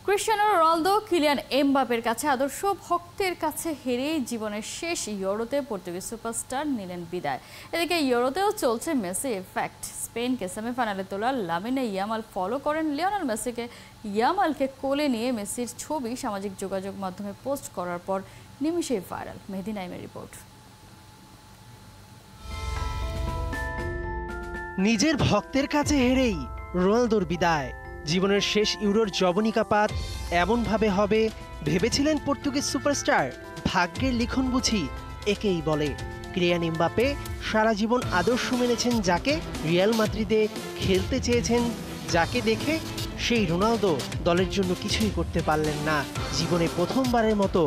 Cristiano Ronaldo Kylian এমবাপের কাছে আদর্শ ভক্তের কাছে হেরেই জীবনের শেষ ইউরোতে পর্তুগিজ সুপারস্টার নিলেন বিদায়। এদিকে ইউরোতেও চলছে মেসি এফেক্ট। স্পেনকে সেমিফাইনালে তোলা লামিনে ইয়ামাল ফলো করেন লিওনেল মেসিকে। ইয়ামালকে কোলে নিয়ে মেসির ছবি সামাজিক যোগাযোগ মাধ্যমে পোস্ট করার পর নিমিষেই ভাইরাল। মেহেদী নাইমের রিপোর্ট। নিজের ভক্তের কাছে হেরেই রোনালদোর বিদায়। জীবনের শেষ ইউরোর জবনিকাপাত এমনভাবে হবে ভেবেছিলেন পর্তুগিজ সুপারস্টার? ভাগ্যের লিখন বুঝি একেই বলে। কিলিয়ান এমবাপে সারা জীবন আদর্শ মেনেছেন যাকে, রিয়াল মাদ্রিদে খেলতে চেয়েছেন যাকে দেখে, সেই রোনালদো দলের জন্য কিছুই করতে পারলেন না। জীবনে প্রথমবারের মতো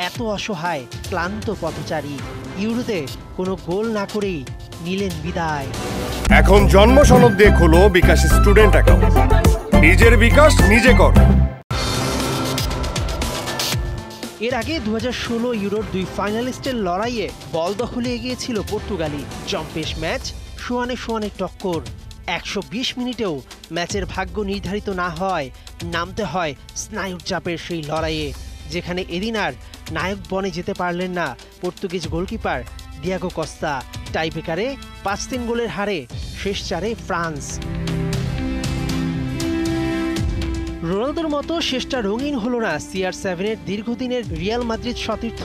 এত অসহায় ক্লান্ত পথচারী। ইউরোতে কোনো গোল না করেই নিলেন বিদায়। এখন জন্ম সনদ দিয়ে খোলো বিকাশ স্টুডেন্ট অ্যাকাউন্ট। নিজের বিকাশ নিজে কর। এর আগে 2016 ইউরোর দুই ফাইনালিস্টের লড়াইয়ে বল দখলে এগিয়েছিল পর্তুগালি। জম্পেশ ম্যাচ, সোয়ানে টক্কর। 120 মিনিটেও ম্যাচের ভাগ্য নির্ধারিত না হয় নামতে হয় স্নায়ুর চাপের সেই লড়াইয়ে, যেখানে এদিন আর নায়ক বনে যেতে পারলেন না পর্তুগিজ গোলকিপার দিয়াগো কস্তা। টাইব্রেকারে 5-3 গোলের হারে শেষ চারে ফ্রান্স। রোনালদোর মতো শেষটা রঙিন হলো না CR7-এর দীর্ঘদিনের রিয়াল মাদ্রিদ সতীর্থ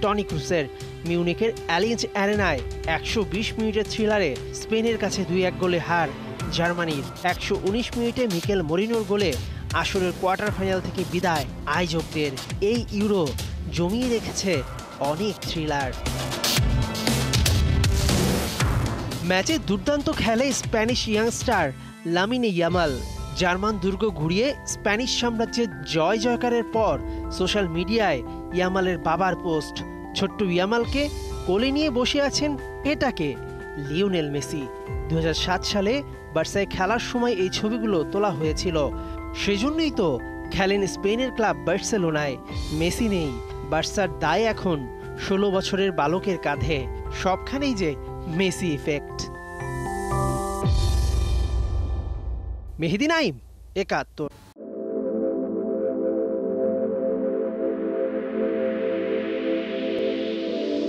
টনি ক্রুসের। মিউনিখের অ্যালিয়েন্জ অ্যারেনায় 120 মিনিটের থ্রিলারে স্পেনের কাছে 2-1 গোলে হার জার্মানির। 119 মিনিটে মিকেল মরিনোর গোলে আসরের কোয়ার্টার ফাইনাল থেকে বিদায় আয়োজকদের। এই ইউরো জমিয়ে রেখেছে অনেক থ্রিলার। ম্যাচে দুর্দান্ত খেলে Spanish youngster Lamine Yamal. German দুর্গ ঘুরিয়ে স্প্যানিশ সাম্রাজ্যের জয়কারের পর সোশ্যাল মিডিয়ায় ইয়ামালের বাবার পোস্ট। ছোট্ট ইয়ামালকে কোলে নিয়ে বসে আছেন এটাকে লিওনেল মেসি। 2007 সালে বার্সায় খেলার সময় এই ছবিগুলো তোলা হয়েছিল। সেজন্যই তো খেলেন স্পেনের ক্লাব বার্সেলোনায়। মেসি নেই, বার্সার দায় এখন 16 বছরের বালকের কাঁধে। সবখানেই যে মেসি ইফেক্ট। মেহেদী নাইম, 71।